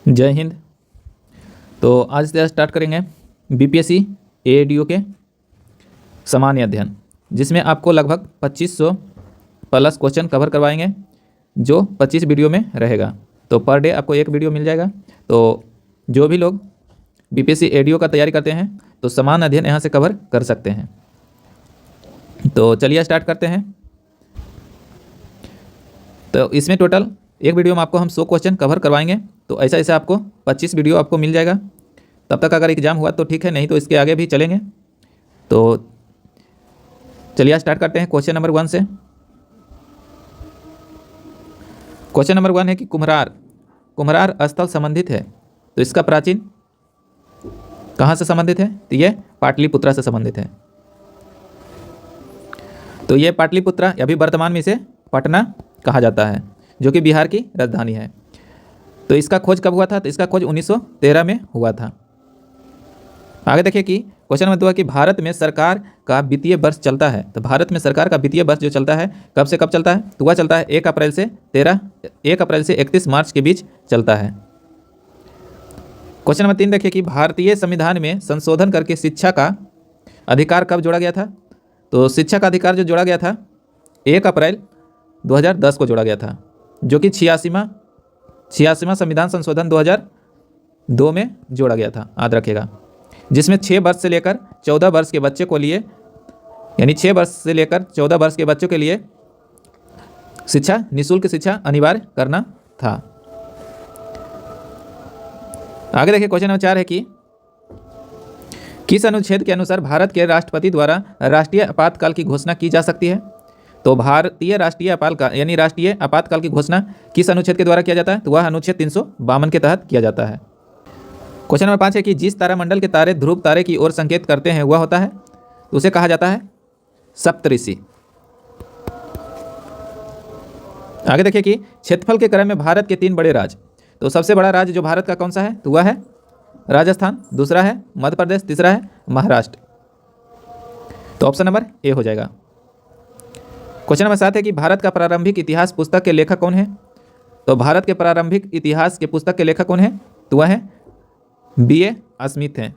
जय हिंद। तो आज से स्टार्ट करेंगे बीपीएससी एएडीओ के सामान्य अध्ययन, जिसमें आपको लगभग 2500 प्लस क्वेश्चन कवर करवाएंगे, जो 25 वीडियो में रहेगा। तो पर डे आपको एक वीडियो मिल जाएगा। तो जो भी लोग बीपीएससी एएडीओ का तैयारी करते हैं तो सामान्य अध्ययन यहाँ से कवर कर सकते हैं। तो चलिए स्टार्ट करते हैं। तो इसमें टोटल एक वीडियो में आपको हम 100 क्वेश्चन कवर करवाएंगे। तो ऐसा ऐसा आपको 25 वीडियो आपको मिल जाएगा। तब तक अगर एग्जाम हुआ तो ठीक है, नहीं तो इसके आगे भी चलेंगे। तो चलिए स्टार्ट करते हैं क्वेश्चन नंबर 1 से। क्वेश्चन नंबर 1 है कि कुम्हरार स्थल संबंधित है, तो इसका प्राचीन कहाँ से संबंधित है? तो ये पाटलिपुत्रा से संबंधित है। तो ये पाटलिपुत्रा अभी वर्तमान में इसे पटना कहा जाता है, जो कि बिहार की राजधानी है। तो इसका खोज कब हुआ था? तो इसका खोज 1913 में हुआ था। आगे देखिए कि क्वेश्चन नंबर 2 है कि भारत में सरकार का वित्तीय वर्ष चलता है। तो भारत में सरकार का वित्तीय वर्ष जो चलता है कब से कब चलता है? तो वह चलता है 1 अप्रैल से 31 मार्च के बीच चलता है। क्वेश्चन नंबर 3 देखिए कि भारतीय संविधान में संशोधन करके शिक्षा का अधिकार कब जोड़ा गया था? तो शिक्षा का अधिकार जो जोड़ा गया था 1 अप्रैल 2010 को जोड़ा गया था, जो कि 86वां संविधान संशोधन 2002 में जोड़ा गया था, याद रखिएगा। जिसमें 6 वर्ष से लेकर 14 वर्ष के बच्चे को लिए, यानी 6 वर्ष से लेकर 14 वर्ष के बच्चों के लिए शिक्षा, निःशुल्क शिक्षा अनिवार्य करना था। आगे देखिए क्वेश्चन नंबर 4 है कि किस अनुच्छेद के अनुसार भारत के राष्ट्रपति द्वारा राष्ट्रीय आपातकाल की घोषणा की जा सकती है? तो भारतीय राष्ट्रीय आपातकाल की घोषणा किस अनुच्छेद के द्वारा किया जाता है? तो वह अनुच्छेद 352 के तहत किया जाता है। क्वेश्चन नंबर 5 है कि जिस तारामंडल के तारे ध्रुव तारे की ओर संकेत करते हैं वह होता है, तो उसे कहा जाता है सप्तऋषि। आगे देखिए कि क्षेत्रफल के क्रम में भारत के 3 बड़े राज्य। तो सबसे बड़ा राज्य जो भारत का कौन सा है? तो वह है राजस्थान, दूसरा है मध्य प्रदेश, तीसरा है महाराष्ट्र। तो ऑप्शन नंबर ए हो जाएगा। क्वेश्चन नंबर 7 है कि भारत का प्रारंभिक इतिहास पुस्तक के लेखक कौन है? तो भारत के प्रारंभिक इतिहास के पुस्तक के लेखक कौन है? तो वह है B.A. स्मिथ हैं।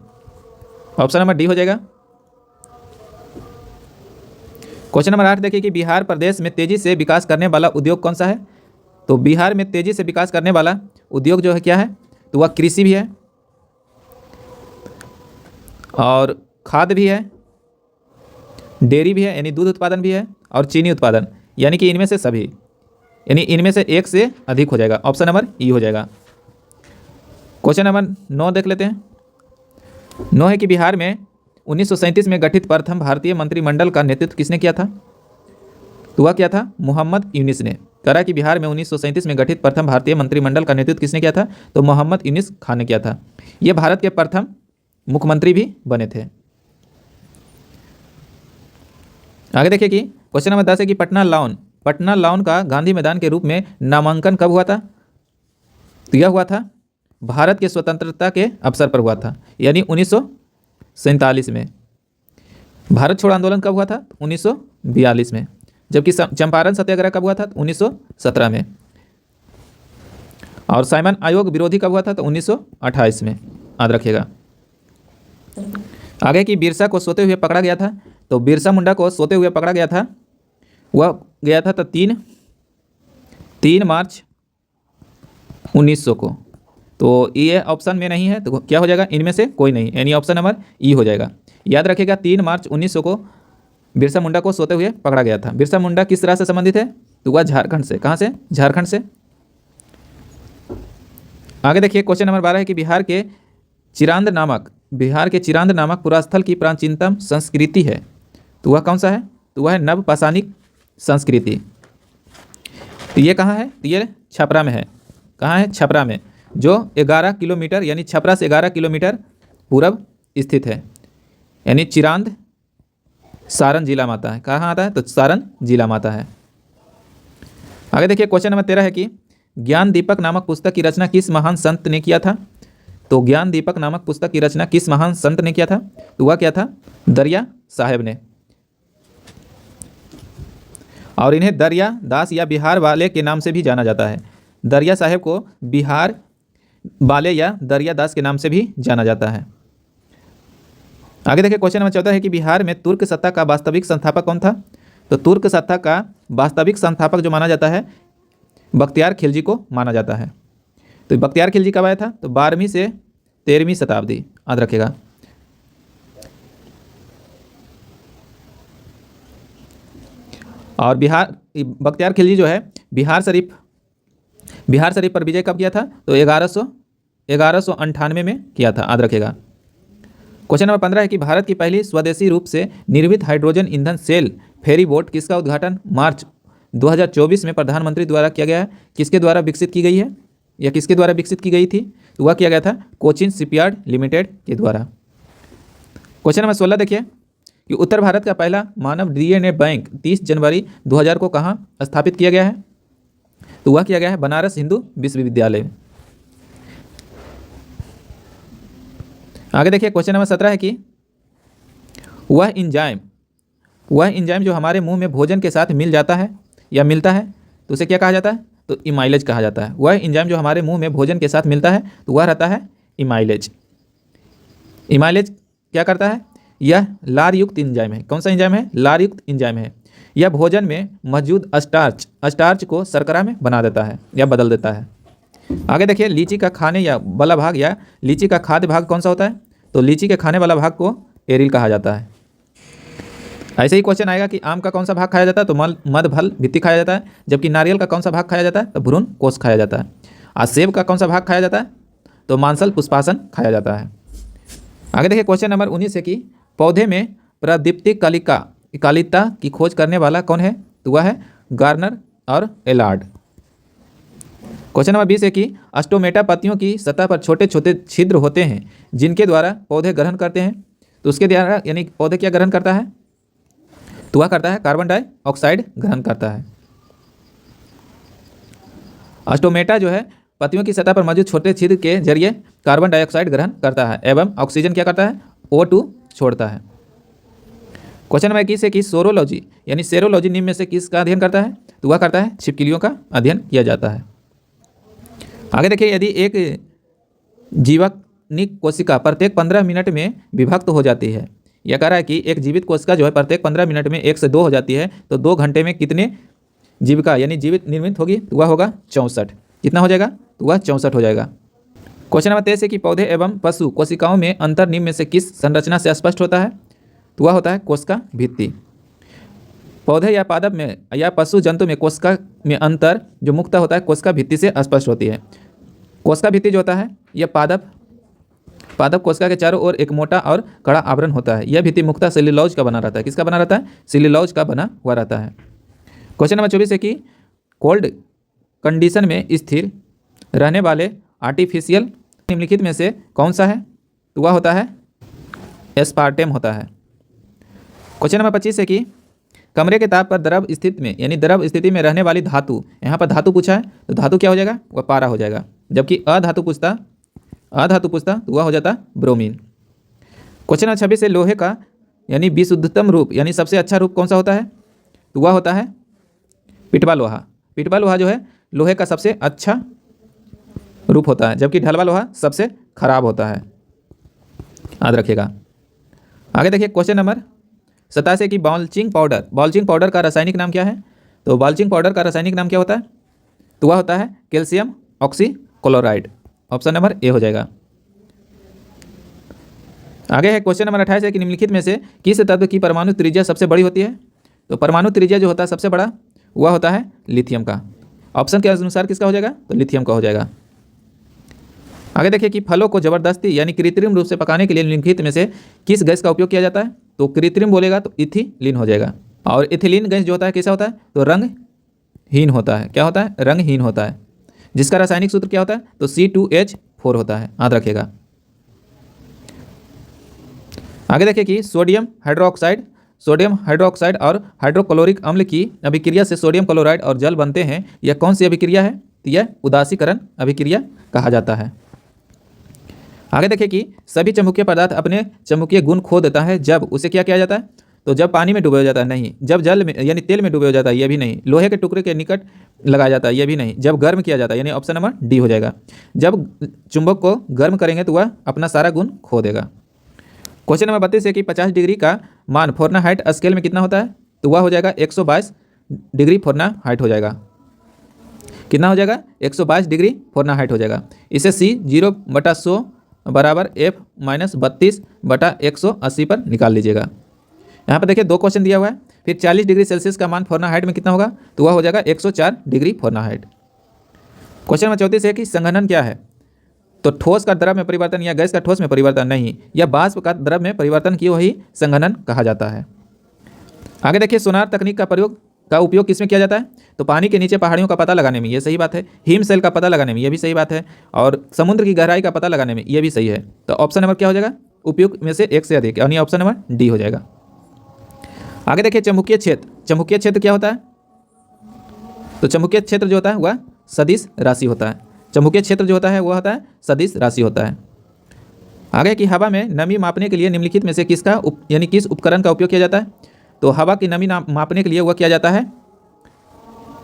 ऑप्शन नंबर डी हो जाएगा। क्वेश्चन नंबर 8 देखिए कि बिहार प्रदेश में तेजी से विकास करने वाला उद्योग कौन सा है? तो बिहार में तेजी से विकास करने वाला उद्योग जो है क्या है? तो वह कृषि भी है और खाद भी है, डेयरी भी है यानी दूध उत्पादन भी है, और चीनी उत्पादन, यानी कि इनमें से सभी, यानी इनमें से एक से अधिक हो जाएगा। ऑप्शन नंबर ई हो जाएगा। क्वेश्चन नंबर 9 देख लेते हैं। 9 है कि बिहार में 1937 में गठित प्रथम भारतीय मंत्रिमंडल का नेतृत्व किसने किया था? तो वह क्या था? मोहम्मद यूनिस ने। करा कि बिहार में 1937 में गठित प्रथम भारतीय मंत्रिमंडल का नेतृत्व किसने किया था? तो मोहम्मद यूनिस खान ने किया था। ये भारत के प्रथम मुख्यमंत्री भी बने थे। आगे देखिए कि क्वेश्चन नंबर 10 है कि पटना लाउन का गांधी मैदान के रूप में नामांकन कब हुआ था? तो यह हुआ था भारत के स्वतंत्रता के अवसर पर हुआ था, यानी 1947 में। भारत छोड़ो आंदोलन कब हुआ था? 1942 में। जबकि चंपारण सत्याग्रह कब हुआ था? 1917 में। और साइमन आयोग विरोधी कब हुआ था? तो 1928 में, याद रखिएगा। आगे कि बिरसा को सोते हुए पकड़ा गया था। तो बिरसा मुंडा को सोते हुए पकड़ा गया था, वह गया था तो 3 मार्च 1900 को। तो ये ऑप्शन में नहीं है, तो क्या हो जाएगा? इनमें से कोई नहीं, यानी ऑप्शन नंबर ई हो जाएगा। याद रखिएगा 3 मार्च 1900 को बिरसा मुंडा को सोते हुए पकड़ा गया था। बिरसा मुंडा किस राज्य से संबंधित है? तो वह झारखंड से। कहाँ से? झारखंड से। आगे देखिए क्वेश्चन नंबर 12 है कि बिहार के चिरांद नामक पुरास्थल की प्राचीनतम संस्कृति है, तो वह कौन सा है? तो वह है नवपाषाणिक संस्कृति। तो ये कहाँ है? तो ये छपरा में है। कहाँ है? छपरा में, जो 11 किलोमीटर, यानी छपरा से 11 किलोमीटर पूरब स्थित है, यानी चिरांद सारण जिला में आता है। कहाँ आता है? तो सारण जिला में आता है। आगे देखिए क्वेश्चन नंबर 13 है कि ज्ञान दीपक नामक पुस्तक की रचना किस महान संत ने किया था? तो ज्ञान दीपक नामक पुस्तक की रचना किस महान संत ने किया था? तो वह क्या था? दरिया साहेब ने। और इन्हें दरिया दास या बिहार वाले के नाम से भी जाना जाता है। दरिया साहेब को बिहार बाले या दरिया दास के नाम से भी जाना जाता है। आगे देखिए क्वेश्चन नंबर 14 है कि बिहार में तुर्क सत्ता का वास्तविक संस्थापक कौन था? तो तुर्क सत्ता का वास्तविक संस्थापक जो माना जाता है बख्तियार खिलजी को माना जाता है। तो बख्तियार खिलजी कब आया था? तो 12वीं से 13वीं शताब्दी, याद रखेगा। और बख्तियार खिलजी जो है बिहार शरीफ पर विजय कब किया था? तो 1198 में किया था, याद रखेगा। क्वेश्चन नंबर 15 है कि भारत की पहली स्वदेशी रूप से निर्मित हाइड्रोजन ईंधन सेल फेरी बोट किसका उद्घाटन मार्च 2024 में प्रधानमंत्री द्वारा किया गया है? किसके द्वारा विकसित की गई है या किसके द्वारा विकसित की गई थी? तो वह किया गया था कोचिन शिपयार्ड लिमिटेड के द्वारा। क्वेश्चन नंबर 16 देखिए कि उत्तर भारत का पहला मानव डीएनए बैंक 30 जनवरी 2000 को कहाँ स्थापित किया गया है? तो वह किया गया है बनारस हिंदू विश्वविद्यालय। आगे देखिए क्वेश्चन नंबर 17 है कि वह इंजाइम जो हमारे मुंह में भोजन के साथ मिल जाता है या मिलता है तो उसे क्या कहा जाता है? तो इमाइलेज कहा जाता है। वह इंजाइम जो हमारे मुंह में भोजन के साथ मिलता है तो वह रहता है इमाइलेज। इमाइलेज क्या करता है? यह लार युक्त इंजाइम है। कौन सा इंजाइम है? लार युक्त इंजाइम है। यह भोजन में मौजूद स्टार्च को शर्करा में बना देता है या बदल देता है। आगे देखिए लीची का खाने या वाला भाग या लीची का खाद्य भाग कौन सा होता है? तो लीची के खाने वाला भाग को एरिल कहा जाता है। ऐसे ही क्वेश्चन आएगा कि आम का कौन सा भाग खाया जाता है? तो मध्यफल भित्ति खाया जाता है। जबकि नारियल का कौन सा भाग खाया जाता है? तो भ्रूण कोष खाया जाता है। और सेब का कौन सा भाग खाया जाता है? तो मांसल पुष्पासन खाया जाता है। आगे देखिए क्वेश्चन नंबर 19 है कि पौधे में प्रादीप्तिक कालिता की खोज करने वाला कौन है? तो वह है गार्नर और एलार्ड। क्वेश्चन नंबर 20 है कि अस्टोमेटा पत्तियों की सतह पर छोटे छोटे छिद्र होते हैं जिनके द्वारा पौधे ग्रहण करते हैं। तो उसके द्वारा यानी पौधे क्या ग्रहण करता है? तो वह करता है कार्बन डाइऑक्साइड ग्रहण करता है। अस्टोमेटा जो है पत्तियों की सतह पर मौजूद छोटे छिद्र के जरिए कार्बन डाइऑक्साइड ग्रहण करता है एवं ऑक्सीजन क्या करता है? O2 छोड़ता है। क्वेश्चन नंबर 21 है कि सोरोलॉजी यानी सेरोलॉजी निम्न में से किसका अध्ययन करता है? तो वह करता है छिपकलियों का अध्ययन किया जाता है। आगे देखिए यदि एक जीवनिक कोशिका प्रत्येक 15 मिनट में विभक्त हो जाती है, यह कह रहा है कि एक जीवित कोशिका जो है प्रत्येक 15 मिनट में 1 से 2 हो जाती है तो 2 घंटे में कितने जीविका यानी जीवित निर्मित होगी? तो वह होगा 64। कितना हो जाएगा? तो वह 64 हो जाएगा। क्वेश्चन नंबर 23 है कि पौधे एवं पशु कोशिकाओं में अंतर निम्न में से किस संरचना से स्पष्ट होता है? तो वह होता है कोशिका भित्ति। पौधे या पादप में या पशु जंतु में कोशिका में अंतर जो मुख्यतः होता है कोशिका भित्ति से स्पष्ट होती है। कोशिका भित्ति जो होता है यह पादप कोशिका के चारों ओर एक मोटा और कड़ा आवरण होता है। यह भित्ति मुख्यतः सेल्यूलोज का बना रहता है। किसका बना रहता है? सेल्यूलोज का बना हुआ रहता है। क्वेश्चन नंबर 24 है कि कोल्ड कंडीशन में स्थिर रहने वाले आर्टिफिशियल निम्नलिखित में से कौन सा है? तो वह होता है एस्पार्टेम होता है। क्वेश्चन नंबर 25 है कि कमरे के ताप पर द्रव स्थिति में यानी द्रव स्थिति में रहने वाली धातु, यहाँ पर धातु पूछा है तो धातु क्या हो जाएगा? वह पारा हो जाएगा। जबकि अधातु पूछता तो वह हो जाता ब्रोमीन। क्वेश्चन नंबर 26 है लोहे का यानी विशुद्धतम रूप यानी सबसे अच्छा रूप कौन सा होता है? तो वह होता है पिटवा लोहा। पिटवा लोहा जो है लोहे का सबसे अच्छा रूप होता है, जबकि ढलवा लोहा सबसे खराब होता है, याद रखिएगा। आगे देखिए क्वेश्चन नंबर 27 कि बाल्चिंग पाउडर का रासायनिक नाम क्या है? तो बाल्चिंग पाउडर का रासायनिक नाम क्या होता है? तो वह होता है calcium oxychloride. Option number A हो जाएगा। आगे है क्वेश्चन नंबर 28 है कि निम्नलिखित में से किस तत्व की परमाणु त्रिज्या सबसे बड़ी होती है? तो परमाणु त्रिज्या जो होता है सबसे बड़ा वह होता है लिथियम का। ऑप्शन के अनुसार किसका हो जाएगा? तो लिथियम का हो जाएगा। आगे देखिए कि फलों को जबरदस्ती यानी कृत्रिम रूप से पकाने के लिए निम्नलिखित में से किस गैस का उपयोग किया जाता है? तो कृत्रिम बोलेगा तो इथिलीन हो जाएगा। और इथिलीन गैस जो होता है कैसा होता है? तो रंगहीन होता है। क्या होता है? रंगहीन होता है। जिसका रासायनिक सूत्र क्या होता है? तो C2H4 होता है, याद रखिएगा। आगे देखिए कि सोडियम हाइड्रोक्साइड और हाइड्रोक्लोरिक अम्ल की अभिक्रिया से सोडियम क्लोराइड और जल बनते हैं। यह कौन सी अभिक्रिया है? तो यह उदासीकरण अभिक्रिया कहा जाता है। आगे देखिए कि सभी चुंबकीय पदार्थ अपने चुंबकीय गुण खो देता है जब उसे क्या किया जाता है? तो जब पानी में डूबे हो जाता है नहीं, जब जल में यानी तेल में डूबे हो जाता है ये भी नहीं, लोहे के टुकड़े के निकट लगाया जाता है ये भी नहीं, जब गर्म किया जाता है यानी ऑप्शन नंबर डी हो जाएगा। जब चुंबक को गर्म करेंगे तो वह अपना सारा गुण खो देगा। क्वेश्चन नंबर 32 है कि 50 डिग्री का मान फ़ारेनहाइट स्केल में कितना होता है? तो वह हो जाएगा 122 डिग्री फ़ारेनहाइट हो जाएगा। कितना हो जाएगा? 122 डिग्री फ़ारेनहाइट हो जाएगा। इसे C 0/100 बराबर F - 32/180 पर निकाल लीजिएगा। यहाँ पर देखिए 2 क्वेश्चन दिया हुआ है। फिर 40 डिग्री सेल्सियस का मान फ़ारेनहाइट में कितना होगा? तो वह हो जाएगा 104 डिग्री फ़ारेनहाइट। क्वेश्चन नंबर 34 है कि संघनन क्या है? तो ठोस का द्रव में परिवर्तन या गैस का ठोस में परिवर्तन नहीं, या वाष्प का द्रव में परिवर्तन की वही संघनन कहा जाता है। आगे देखिए सोनार तकनीक का उपयोग किसमें किया जाता है? तो पानी के नीचे पहाड़ियों का पता लगाने में, ये सही बात है। हिमशैल का पता लगाने में, ये भी सही बात है। और समुद्र की गहराई का पता लगाने में, ये भी सही है। तो ऑप्शन नंबर क्या हो जाएगा? उपयोग में से एक से अधिक, यानी ऑप्शन नंबर डी हो जाएगा। आगे देखिए चुंबकीय क्षेत्र। चुंबकीय क्षेत्र क्या होता है? तो चुंबकीय क्षेत्र जो होता है वह सदिश राशि होता है। चुंबकीय क्षेत्र जो होता है वह होता है सदिश राशि होता है। आगे की हवा में नमी मापने के लिए निम्नलिखित में से किस उपकरण का उपयोग किया जाता है? तो हवा की नमी मापने के लिए वह किया जाता है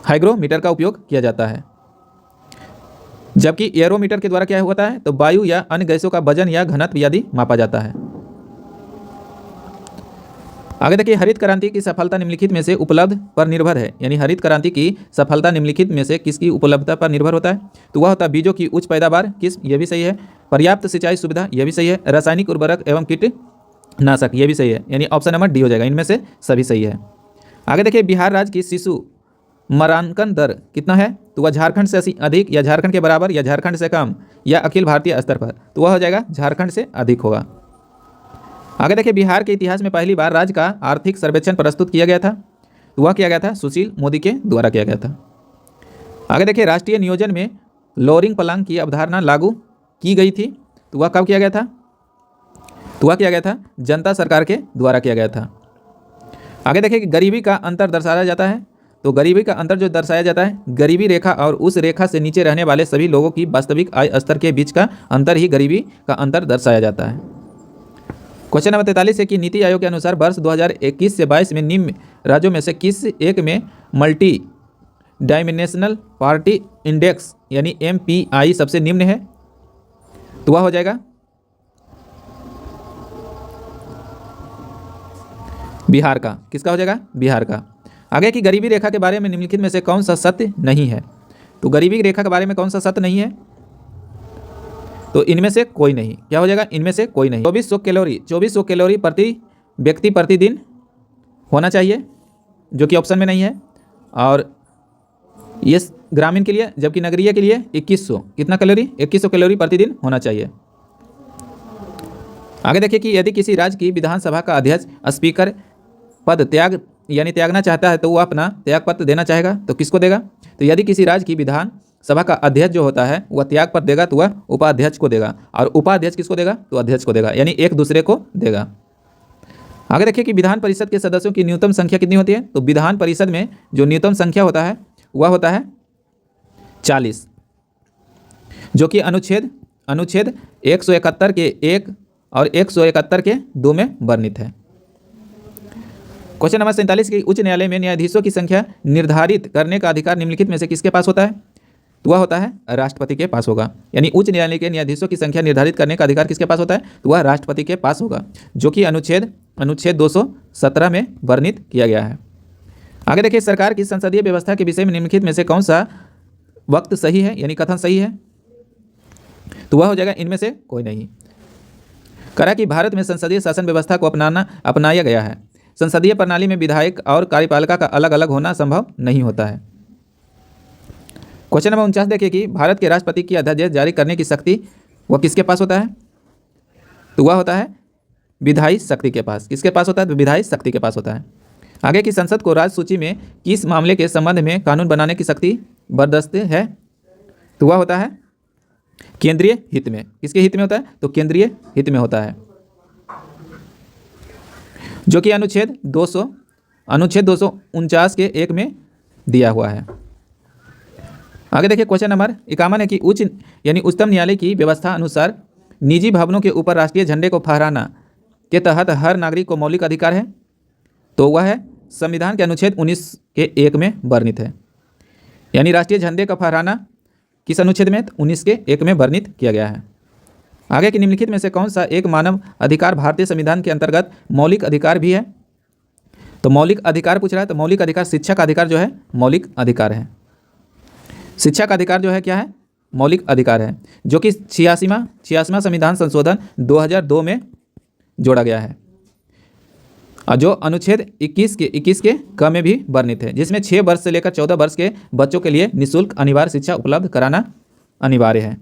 हाइग्रोमीटर का उपयोग किया जाता है। जबकि एरोमीटर के द्वारा क्या होता है? तो वायु या अन्य गैसों का वजन या घनत्व आदि मापा जाता है। आगे देखिए हरित क्रांति की सफलता निम्नलिखित में से उपलब्ध पर निर्भर है, यानी हरित क्रांति की सफलता निम्नलिखित में से किसकी उपलब्धता पर निर्भर होता है? तो वह होता है बीजों की उच्च पैदावार, ये भी सही है। पर्याप्त सिंचाई सुविधा, ये भी सही है। रासायनिक उर्वरक एवं कीटनाशक, ये भी सही है, यानी ऑप्शन नंबर डी हो जाएगा। इनमें से सभी सही है। आगे देखिए बिहार राज्य की शिशु मरांकन दर कितना है? तो वह झारखंड से अधिक या झारखंड के बराबर या झारखंड से कम या अखिल भारतीय स्तर पर? तो वह हो जाएगा झारखंड से अधिक होगा। आगे देखिए बिहार के इतिहास में पहली बार राज्य का आर्थिक सर्वेक्षण प्रस्तुत किया गया था। तो वह किया गया था सुशील मोदी के द्वारा किया गया था। आगे देखिए राष्ट्रीय नियोजन में लोअरिंग प्लांग की अवधारणा लागू की गई थी। तो वह कब किया गया था? तो वह किया गया था जनता सरकार के द्वारा किया गया था। आगे देखिए कि गरीबी का अंतर दर्शाया जाता है। तो गरीबी का अंतर जो दर्शाया जाता है, गरीबी रेखा और उस रेखा से नीचे रहने वाले सभी लोगों की वास्तविक आय स्तर के बीच का अंतर ही गरीबी का अंतर दर्शाया जाता है। क्वेश्चन नंबर 43 है कि नीति आयोग के अनुसार वर्ष 2021 से 22 में निम्न राज्यों में से किस एक में मल्टी डायमेंशनल पार्टी इंडेक्स यानी MPI सबसे निम्न है? तो वह हो जाएगा बिहार का। किसका हो जाएगा? बिहार का। आगे की गरीबी रेखा के बारे में निम्नलिखित में से कौन सा सत्य नहीं है? तो गरीबी रेखा के बारे में कौन सा सत्य नहीं है? तो इनमें से कोई नहीं। क्या हो जाएगा? इनमें से कोई नहीं। 2400 कैलोरी प्रति व्यक्ति प्रतिदिन होना चाहिए, जो कि ऑप्शन में नहीं है। और ये ग्रामीण के लिए, जबकि नगरीय के लिए 2100। कितना कैलोरी? 2100 कैलोरी प्रतिदिन होना चाहिए। आगे देखिए कि यदि किसी राज्य की विधानसभा का अध्यक्ष स्पीकर पद त्यागना चाहता है तो वह अपना त्यागपत्र देना चाहेगा, तो किसको देगा? तो यदि किसी राज्य की विधानसभा का अध्यक्ष जो होता है वह त्यागपत्र देगा तो वह उपाध्यक्ष को देगा, और उपाध्यक्ष किसको देगा? तो अध्यक्ष को देगा, यानी एक दूसरे को देगा। आगे देखिए कि विधान परिषद के सदस्यों की न्यूनतम संख्या कितनी होती है? तो विधान परिषद में जो न्यूनतम संख्या होता है वह होता है 40, जो कि अनुच्छेद 171 के 1 और 171 के 2 में वर्णित है। क्वेश्चन नंबर 47 की उच्च न्यायालय में न्यायाधीशों की संख्या निर्धारित करने का अधिकार निम्नलिखित में से किसके पास होता है? तो वह होता है राष्ट्रपति के पास होगा। यानी उच्च न्यायालय के न्यायाधीशों की संख्या निर्धारित करने का अधिकार किसके पास होता है? तो वह राष्ट्रपति के पास होगा, जो कि अनुच्छेद 217 में वर्णित किया गया है। आगे देखिए सरकार की संसदीय व्यवस्था के विषय में निम्नलिखित में से कौन सा वक्त सही है, यानी कथन सही है? तो वह हो जाएगा इनमें से कोई नहीं। करा कि भारत में संसदीय शासन व्यवस्था को अपनाया गया है। संसदीय प्रणाली में विधायक और कार्यपालिका का अलग अलग होना संभव नहीं होता है। क्वेश्चन नंबर 49 देखिए कि भारत के राष्ट्रपति की अध्यादेश जारी करने की शक्ति वह किसके पास होता है? तो वह होता है विधायी शक्ति के पास। किसके पास होता है? तो विधायी शक्ति के पास होता है। आगे की संसद को राज्य सूची में किस मामले के संबंध में कानून बनाने की शक्ति बर्दाश्त है? तो वह होता है केंद्रीय हित में। किसके हित में होता है? तो केंद्रीय हित में होता है, जो कि अनुच्छेद 249 के 1 में दिया हुआ है। आगे देखिए क्वेश्चन नंबर 51 है कि उच्चतम न्यायालय की व्यवस्था अनुसार निजी भवनों के ऊपर राष्ट्रीय झंडे को फहराना के तहत हर नागरिक को मौलिक अधिकार है। तो वह है संविधान के अनुच्छेद 19 के 1 में वर्णित है। यानी राष्ट्रीय झंडे का फहराना किस अनुच्छेद में? 19 के 1 में वर्णित किया गया है। आगे की निम्नलिखित में से कौन सा एक मानव अधिकार भारतीय संविधान के अंतर्गत मौलिक अधिकार भी है? तो मौलिक अधिकार पूछ रहा है, तो मौलिक अधिकार शिक्षा का अधिकार जो है मौलिक अधिकार है। शिक्षा का अधिकार जो है क्या है? मौलिक अधिकार है, जो कि 86वां संविधान संशोधन 2002 में जोड़ा गया है, और जो अनुच्छेद 21 के क में भी वर्णित है, जिसमें 6 वर्ष से लेकर 14 वर्ष के बच्चों के लिए निःशुल्क अनिवार्य शिक्षा उपलब्ध कराना अनिवार्य है।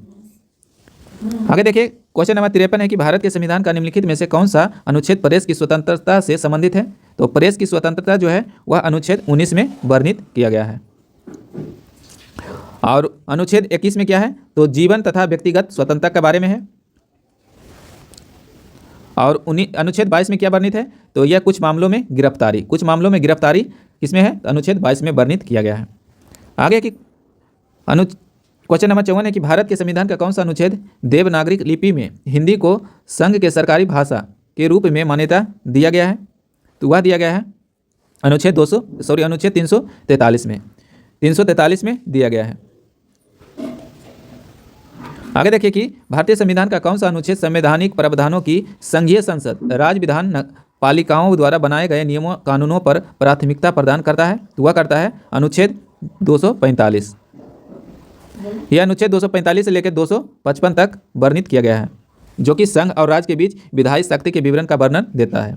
आगे देखिए, क्वेश्चन नंबर 53 है कि भारत के संविधान का निम्नलिखित में से कौन सा अनुच्छेद प्रेस की स्वतंत्रता से संबंधित है? तो प्रेस की स्वतंत्रता जो है वह अनुच्छेद 19 में वर्णित किया गया है। और अनुच्छेद 21 में क्या है? तो जीवन तथा व्यक्तिगत स्वतंत्रता के बारे में है। और अनुच्छेद 22 में क्या वर्णित है? तो यह कुछ मामलों में गिरफ्तारी किसमें है? तो अनुच्छेद 22 में वर्णित किया गया है। आगे की क्वेश्चन नंबर 54 है कि भारत के संविधान का कौन सा अनुच्छेद देवनागरिक लिपि में हिंदी को संघ के सरकारी भाषा के रूप में मान्यता दिया गया है? तो वह दिया गया है अनुच्छेद 343 में 343 में दिया गया है। आगे देखिए कि भारतीय संविधान का कौन सा अनुच्छेद संवैधानिक प्रावधानों की संघीय संसद राज्य विधान पालिकाओं द्वारा बनाए गए नियमों कानूनों पर प्राथमिकता प्रदान करता है? तो वह करता है अनुच्छेद 245। यह अनुच्छेद 245 से लेकर 255 तक वर्णित किया गया है, जो कि संघ और राज्य के बीच विधायी शक्ति के विवरण का वर्णन देता है।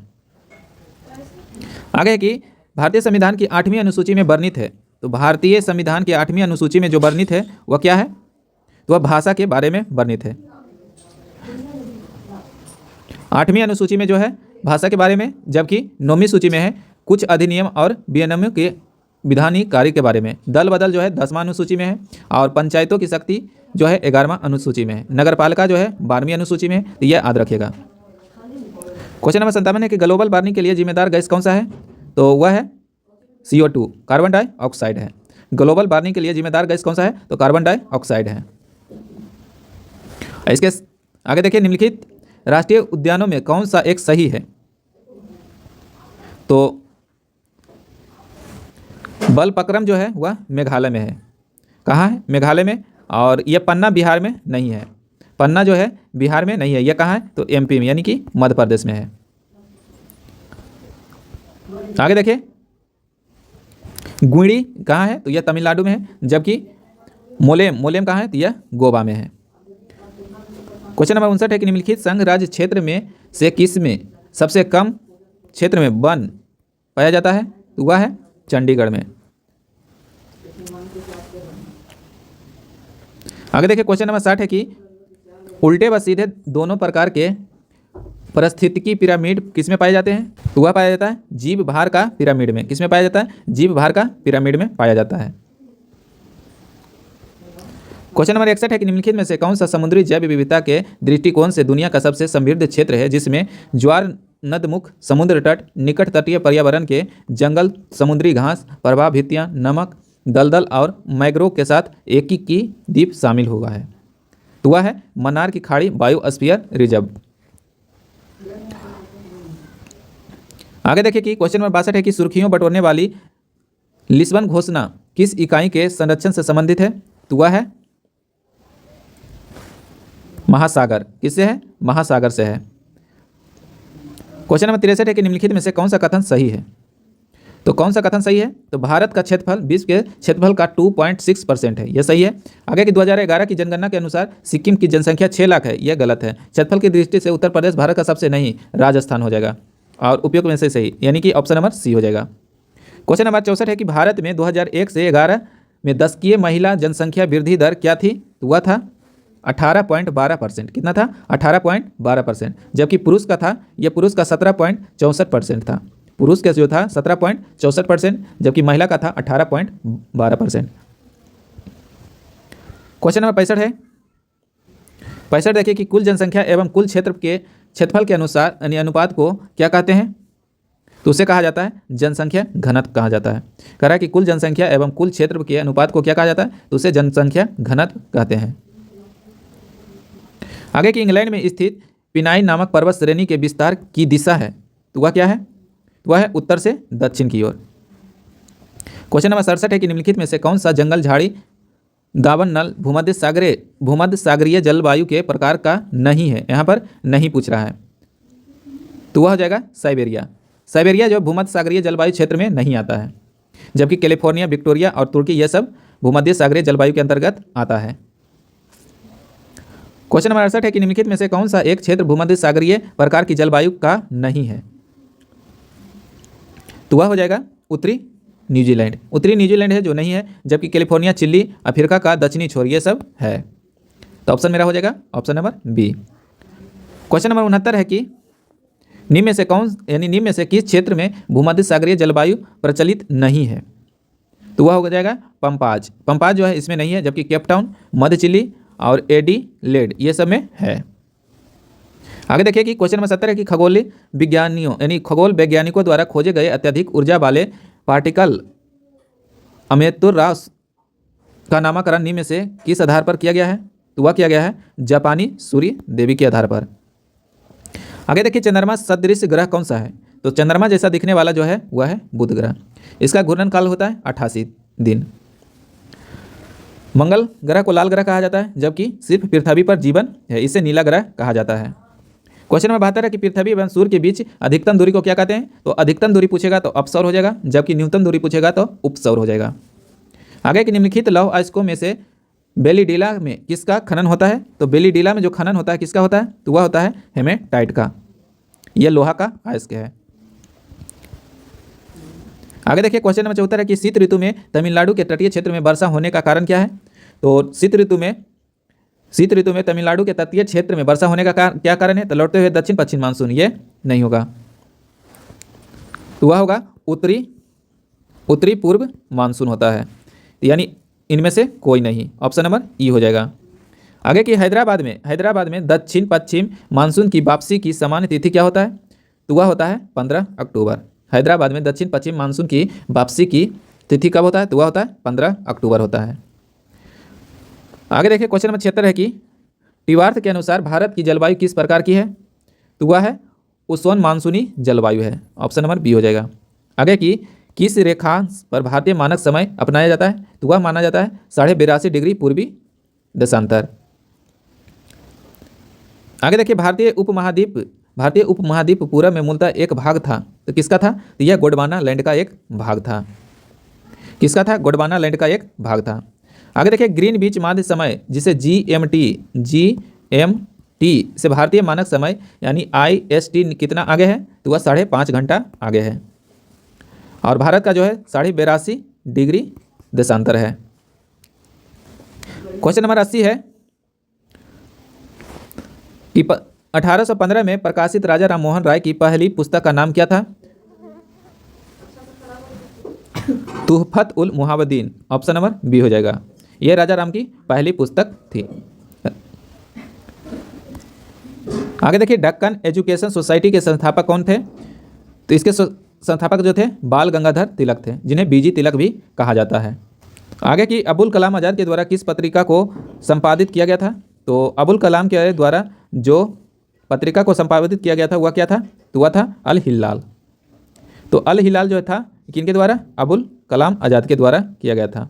आगे है कि भारतीय संविधान की 8वीं अनुसूची में वर्णित है। तो भारतीय संविधान की 8वीं अनुसूची में जो वर्णित है वह क्या है? तो वह भाषा के बारे में वर्णित है। 8वीं अनुसूची में जो है भाषा के बारे में, जबकि 9वीं सूची में है कुछ अधिनियम और विनियमों के विधानिक कार्य के बारे में। दल बदल जो है 10वां अनुसूची में है, और पंचायतों की शक्ति जो है 11वां अनुसूची में है। नगरपालिका जो है 12वीं अनुसूची में है, तो यह याद रखिएगा। क्वेश्चन नंबर 57 है कि ग्लोबल वार्मिंग के लिए जिम्मेदार गैस कौन सा है? तो वह है CO2, कार्बन डाइऑक्साइड है। ग्लोबल वार्मिंग के लिए जिम्मेदार गैस कौन सा है? तो कार्बन डाइऑक्साइड है। इसके आगे देखिए, निम्नलिखित राष्ट्रीय उद्यानों में कौन सा एक सही है? तो बलपक्रम जो है वह मेघालय में है। कहाँ है? मेघालय में। और यह पन्ना बिहार में नहीं है। पन्ना जो है बिहार में नहीं है। यह कहाँ है? तो MP में, यानी कि मध्य प्रदेश में है। आगे देखिए, गुइड़ी कहाँ है? तो यह तमिलनाडु में है। जबकि मोलेम कहाँ है? तो यह गोवा में है। क्वेश्चन नंबर 59 है कि निम्नलिखित संघ राज्य क्षेत्र में से किस में सबसे कम क्षेत्र में वन पाया जाता है? तो वह है चंडीगढ़ में। आगे देखिए, क्वेश्चन नंबर 60 है कि उल्टे व सीधे दोनों प्रकार के पारिस्थितिकी पिरामिड किस में पाए जाते हैं? तो वह पाया जाता है जीव भार का पिरामिड में। किस में पाया जाता है? जीव भार का पिरामिड में पाया जाता है। क्वेश्चन नंबर 61 है कि निम्नलिखित में से कौन सा समुद्री जैव विविधता के दृष्टिकोण से दुनिया का सबसे समृद्ध क्षेत्र है, जिसमें ज्वार नदमुख, समुद्र तट, निकट तटीय पर्यावरण के जंगल, समुद्री घास, प्रवाह भित्तियाँ, नमक, दलदल और मैग्रोव के साथ एकीकी द्वीप शामिल हुआ है? तो वह है मन्नार की खाड़ी बायोस्फीयर रिजर्व। आगे देखिए कि क्वेश्चन नंबर 62 है कि सुर्खियों बटोरने वाली लिस्बन घोषणा किस इकाई के संरक्षण से संबंधित है? तो वह है महासागर। किससे है? महासागर से है। क्वेश्चन नंबर 63 है कि निम्नलिखित में से कौन सा कथन सही है? तो कौन सा कथन सही है? तो भारत का क्षेत्रफल विश्व के क्षेत्रफल का 2.6% है। यह सही है। आगे की 2011 की जनगणना के अनुसार सिक्किम की जनसंख्या 6 लाख है। यह गलत है। क्षेत्रफल की दृष्टि से उत्तर प्रदेश भारत का सबसे नहीं, राजस्थान हो जाएगा, और उपयुक्त में से सही, यानी कि ऑप्शन नंबर C हो जाएगा। क्वेश्चन नंबर 64 है कि भारत में 2001 से 11 में दशकीय महिला जनसंख्या वृद्धि दर क्या थी? तो वह था 18.12%। कितना था? 18.12%। जबकि पुरुष का था, यह पुरुष का 17.64% था। पुरुष का जो था 17.64%, जबकि महिला का था 18.12%। क्वेश्चन नंबर 65 है। 65 देखिए कि कुल जनसंख्या एवं कुल क्षेत्र के क्षेत्रफल के अनुसार अनुपात को क्या कहते हैं? तो उसे कहा जाता है जनसंख्या घनत्व कहा जाता है। कह रहा है कि कुल जनसंख्या एवं कुल क्षेत्र के अनुपात को क्या कहा जाता है? तो उसे जनसंख्या घनत्व कहते हैं। आगे की इंग्लैंड में स्थित पिनाइन नामक पर्वत श्रेणी के विस्तार की दिशा है। तो वह क्या है? वह है उत्तर से दक्षिण की ओर। क्वेश्चन नंबर 67 है कि निम्नलिखित में से कौन सा जंगल झाड़ी दावन नल भूमध्य सागरीय जलवायु के प्रकार का नहीं है। यहाँ पर नहीं पूछ रहा है, तो वह हो जाएगा साइबेरिया। साइबेरिया जो भूमध्य सागरीय जलवायु क्षेत्र में नहीं आता है, जबकि कैलिफोर्निया, विक्टोरिया और तुर्की यह सब भूमध्य सागरीय जलवायु के अंतर्गत आता है। क्वेश्चन नंबर 68 है कि निम्नलिखित में से कौन सा एक क्षेत्र भूमध्य सागरीय प्रकार की जलवायु का नहीं है, तो वह हो जाएगा उत्तरी न्यूजीलैंड। उत्तरी न्यूजीलैंड है जो नहीं है, जबकि कैलिफोर्निया, चिली, अफ्रीका का दक्षिणी छोर ये सब है। तो ऑप्शन मेरा हो जाएगा option number B. Question number 69 है कि निम्न में से किस क्षेत्र में भूमध्य सागरीय जलवायु प्रचलित नहीं है, तो वह हो जाएगा पंपाज। पंपाज जो है इसमें नहीं है, जबकि केपटाउन, मध्य चिली और एडिलेड ये सब में है। आगे देखिए कि क्वेश्चन नंबर 70 है कि खगोल वैज्ञानिकों द्वारा खोजे गए अत्यधिक ऊर्जा वाले पार्टिकल अमेतुरास का नामकरण निम्न में से किस आधार पर किया गया है, तो वह किया गया है जापानी सूर्य देवी के आधार पर। आगे देखिए चंद्रमा सदृश ग्रह कौन सा है, तो चंद्रमा जैसा दिखने वाला जो है वह है बुध ग्रह। इसका घूर्णन काल होता है 88 दिन। मंगल ग्रह को लाल ग्रह कहा जाता है, जबकि सिर्फ पृथ्वी पर जीवन है, इसे नीला ग्रह कहा जाता है। क्वेश्चन नंबर 72 है कि पृथ्वी एवं सूर्य के बीच अधिकतम दूरी को क्या कहते हैं, तो अधिकतम दूरी पूछेगा तो अपसौर हो जाएगा, जबकि न्यूनतम दूरी पूछेगा तो उपसौर हो जाएगा। आगे कि निम्नलिखित लौह अयस्कों में से बेलीडीला में किसका खनन होता है, तो बेलीडीला में जो खनन होता है किसका होता है, तो वह होता है हेमेटाइट का। यह लोहा का अयस्क है। आगे देखिए क्वेश्चन नंबर 74 है कि शीत ऋतु में तमिलनाडु के तटीय क्षेत्र में वर्षा होने का कारण क्या है, तो शीत ऋतु में तमिलनाडु के तटीय क्षेत्र में वर्षा होने का क्या कारण है, तो लौटते हुए दक्षिण पश्चिम मानसून। ये नहीं होगा, तो वह होगा उत्तरी पूर्व मानसून होता है, यानी इनमें से कोई नहीं। ऑप्शन नंबर ई हो जाएगा। आगे कि हैदराबाद में दक्षिण पश्चिम मानसून की वापसी की सामान्य तिथि क्या होता है, तो वह होता है 15 अक्टूबर। हैदराबाद में दक्षिण पश्चिम मानसून की वापसी की तिथि कब होता है, तो वह होता है 15 अक्टूबर होता है। आगे देखिए क्वेश्चन नंबर 76 है कि टिवार्थ के अनुसार भारत की जलवायु किस प्रकार की है, तो वह है उष्ण मानसूनी जलवायु है। ऑप्शन नंबर बी हो जाएगा। आगे कि किस रेखांश पर भारतीय मानक समय अपनाया जाता है, तो वह माना जाता है 82.5 डिग्री पूर्वी देशांतर। आगे देखिए भारतीय उपमहाद्वीप पूरब में मूलतः एक भाग था, तो किसका था, तो यह गोंडवाना लैंड का एक भाग था। किसका था, गोंडवाना लैंड का एक भाग था। आगे देखिए ग्रीन बीच माध्य समय जिसे GMT से भारतीय मानक समय यानी IST कितना आगे है, तो वह 5.5 घंटा आगे है, और भारत का जो है 82.5 डिग्री देशांतर है। क्वेश्चन नंबर 80 है कि 1815 में प्रकाशित राजा राममोहन राय की पहली पुस्तक का नाम क्या था, तुहफत उल मुहावदीन। ऑप्शन नंबर बी हो जाएगा। यह राजा राम की पहली पुस्तक थी। आगे देखिए दक्कन एजुकेशन सोसाइटी के संस्थापक कौन थे, तो इसके संस्थापक जो थे बाल गंगाधर तिलक थे, जिन्हें बीजी तिलक भी कहा जाता है। आगे कि अबुल कलाम आज़ाद के द्वारा किस पत्रिका को संपादित किया गया था, तो अबुल कलाम के द्वारा जो पत्रिका को संपादित किया गया था वह क्या था, तो वह था अल हिलाल। तो अल हिलाल जो था किनके द्वारा, अबुल कलाम आज़ाद के द्वारा किया गया था।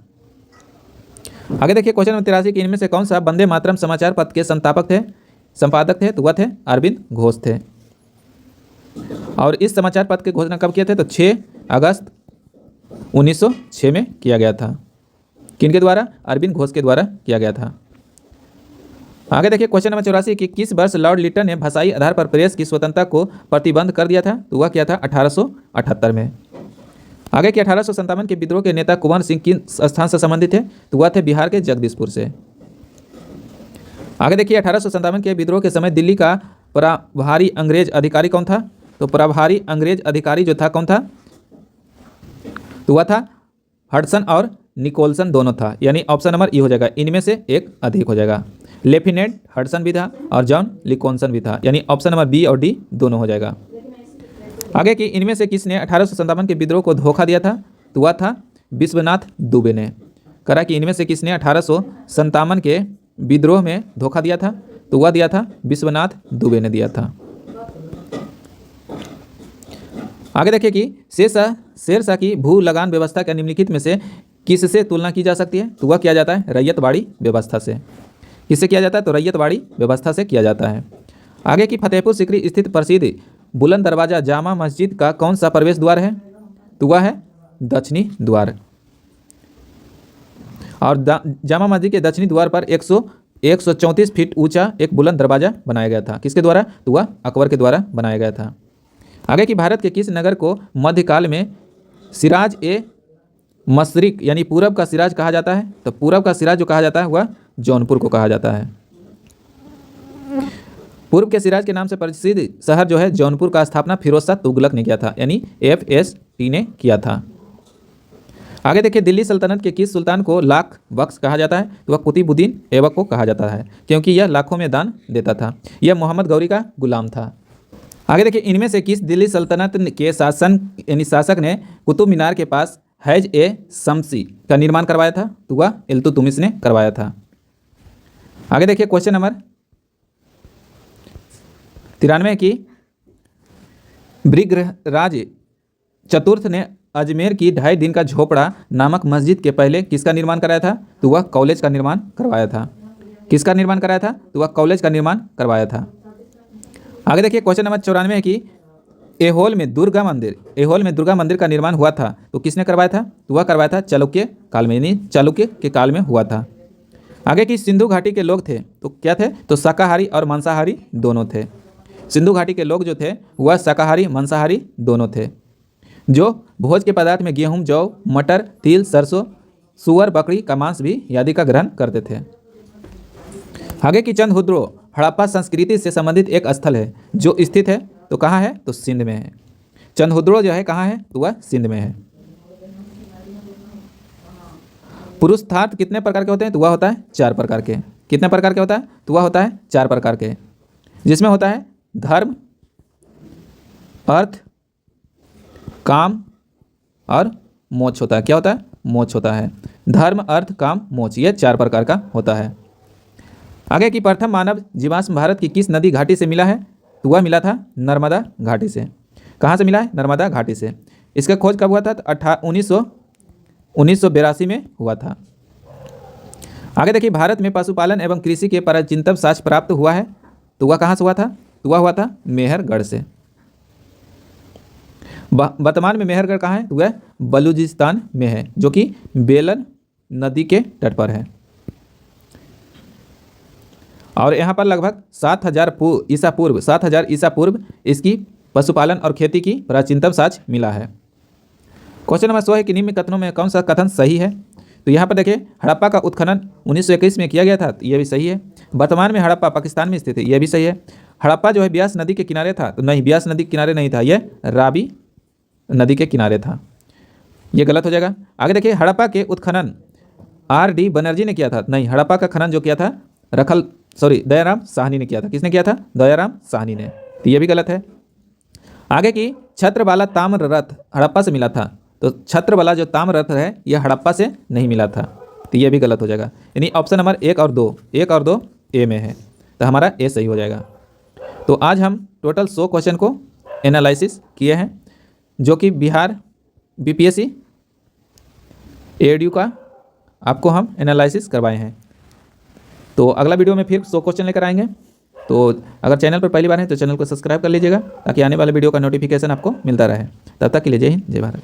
आगे देखिए क्वेश्चन नंबर 83 कि इनमें से कौन सा वंदे मातरम समाचार पत्र के संपादक थे, तो वह थे अरविंद घोष थे। और इस समाचार पत्र की घोषणा कब किए थे, तो 6 अगस्त 1906 में किया गया था। किनके द्वारा, अरविंद घोष के द्वारा किया गया था। आगे देखिए क्वेश्चन नंबर 84 कि किस वर्ष लॉर्ड लिटन ने भाषाई आधार पर प्रेस की स्वतंत्रता को प्रतिबंध कर दिया था, तो वह क्या था 1878 में। आगे कि 1857 के विद्रोह के नेता कुंवर सिंह किन स्थान से संबंधित थे, तो वह थे बिहार के जगदीशपुर से। आगे देखिए 1857 के विद्रोह के समय दिल्ली का प्रभारी अंग्रेज अधिकारी कौन था, तो प्रभारी अंग्रेज अधिकारी जो था कौन था, तो वह था हडसन और निकोलसन दोनों था, यानी ऑप्शन नंबर ई हो जाएगा। इनमें से एक अधिक हो जाएगा। लेफ्टिनेंट हडसन भी था और जॉन निकोलसन भी था, यानी ऑप्शन नंबर बी और डी दोनों हो जाएगा। आगे कि इनमें से किसने 1857 के विद्रोह को धोखा दिया था, तो वह था विश्वनाथ दुबे ने। करा कि इनमें से किसने 1857 के विद्रोह में धोखा दिया था, तो वह दिया था विश्वनाथ दुबे ने दिया था। आगे देखिए कि शेरशाह की भू लगान व्यवस्था का निम्नलिखित में से किससे तुलना की जा सकती है? तो वह किया जाता है रैयतवाड़ी व्यवस्था से। किससे किया जाता है? तो रैयतवाड़ी व्यवस्था से किया जाता है। आगे की फतेहपुर सीकरी स्थित प्रसिद्ध बुलंद दरवाजा जामा मस्जिद का कौन सा प्रवेश द्वार है? तो वह है दक्षिणी द्वार। और जामा मस्जिद के दक्षिणी द्वार पर 134 फीट ऊंचा एक बुलंद दरवाजा बनाया गया था। किसके द्वारा? तो वह अकबर के द्वारा बनाया गया था। आगे की भारत के किस नगर को मध्यकाल में सिराज ए मशरिक यानी पूरब का सिराज कहा जाता है? तो पूरब का सिराज जो कहा जाता है वह जौनपुर को कहा जाता है। पूर्व के सिराज के नाम से प्रसिद्ध शहर जो है जौनपुर का स्थापना फिरोज शाह तुगलक ने किया था, यानी FST ने किया था। आगे देखिए दिल्ली सल्तनत के किस सुल्तान को लाख बख्श कहा जाता है? तो वह कुतुबुद्दीन ऐबक को कहा जाता है, क्योंकि यह लाखों में दान देता था। यह मोहम्मद गौरी का गुलाम था। आगे देखिए इनमें से किस दिल्ली सल्तनत के शासक ने कुतुब मीनार के पास हैज ए शम्सी का निर्माण करवाया था? तो वह इल्तुतमिश ने करवाया था। आगे देखिए क्वेश्चन नंबर 93 की भृगराज चतुर्थ ने अजमेर की 2.5 दिन का झोपड़ा नामक मस्जिद के पहले किसका निर्माण कराया था? तो वह कॉलेज का निर्माण करवाया था। किसका निर्माण कराया था? तो वह कॉलेज का निर्माण करवाया था। आगे देखिए क्वेश्चन नंबर 94 की एहोल में दुर्गा मंदिर का निर्माण हुआ था, तो किसने करवाया था? तो वह करवाया था चालुक्य काल में, यानी चालुक्य के काल में हुआ था। आगे की सिंधु घाटी के लोग थे तो क्या थे? तो शाकाहारी और मांसाहारी दोनों थे। सिंधु घाटी के लोग जो थे वह शाकाहारी मांसाहारी दोनों थे, जो भोज के पदार्थ में गेहूं, जौ, मटर, तिल, सरसों, सुअर, बकरी का मांस भी आदि का ग्रहण करते थे। आगे की चंदहुद्रो हड़प्पा संस्कृति से संबंधित एक स्थल है जो स्थित है, तो कहाँ है? तो सिंध में है। चंदहुद्रो जो है कहाँ है? तो वह सिंध में है। पुरुषार्थ कितने प्रकार के होते हैं? तो वह होता है 4 प्रकार के। कितने प्रकार के होता है? तो वह होता है 4 प्रकार के, जिसमें होता है धर्म, अर्थ, काम और मोक्ष होता है। क्या होता है? मोक्ष होता है। धर्म, अर्थ, काम, मोक्ष, ये 4 प्रकार का होता है। आगे की प्रथम मानव जीवाश्म भारत की किस नदी घाटी से मिला है? तो वह मिला था नर्मदा घाटी से। कहाँ से मिला है? नर्मदा घाटी से। इसका खोज कब हुआ था? तो 1982 में हुआ था। आगे देखिए भारत में पशुपालन एवं कृषि के प्राचीनतम साक्ष्य प्राप्त हुआ है, तो वह कहाँ से हुआ था? तो वह हुआ था मेहरगढ़ से। वर्तमान में मेहरगढ़ कहाँ है? तो वह बलूचिस्तान में है, जो कि बेलन नदी के तट पर है। और यहाँ पर लगभग 7000 ईसा पूर्व इसकी पशुपालन और खेती की प्राचीनतम साक्ष्य मिला है। क्वेश्चन नंबर 100 है कि निम्न कथनों में कौन सा कथन सही है? तो यहाँ पर देखिए हड़प्पा का उत्खनन 1921 में किया गया था, तो यह भी सही है। वर्तमान में हड़प्पा पाकिस्तान में स्थित है, यह भी सही है। हड़प्पा जो है ब्यास नदी के किनारे था, तो नहीं, ब्यास नदी के किनारे नहीं था, यह रावी नदी के किनारे था, यह गलत हो जाएगा। आगे देखिए हड़प्पा के उत्खनन R.D. बनर्जी ने किया था, नहीं, हड़प्पा का खनन जो किया था दयाराम साहनी ने किया था। किसने किया था? दयाराम साहनी ने, तो यह भी गलत है। आगे की छत्रवाला ताम्र रथ हड़प्पा से मिला था, तो छत्रवाला जो ताम्र रथ है यह हड़प्पा से नहीं मिला था, तो यह भी गलत हो जाएगा। यानी ऑप्शन नंबर 1 और 2 ए में है, तो हमारा ए सही हो जाएगा। तो आज हम टोटल 100 क्वेश्चन को एनालिसिस किए हैं, जो कि बिहार BPSC ADU का आपको हम एनालिसिस करवाए हैं। तो अगला वीडियो में फिर 100 क्वेश्चन लेकर आएंगे। तो अगर चैनल पर पहली बार है तो चैनल को सब्सक्राइब कर लीजिएगा, ताकि आने वाले वीडियो का नोटिफिकेशन आपको मिलता रहे। तब तक के लिए जय हिंद, जय भारत।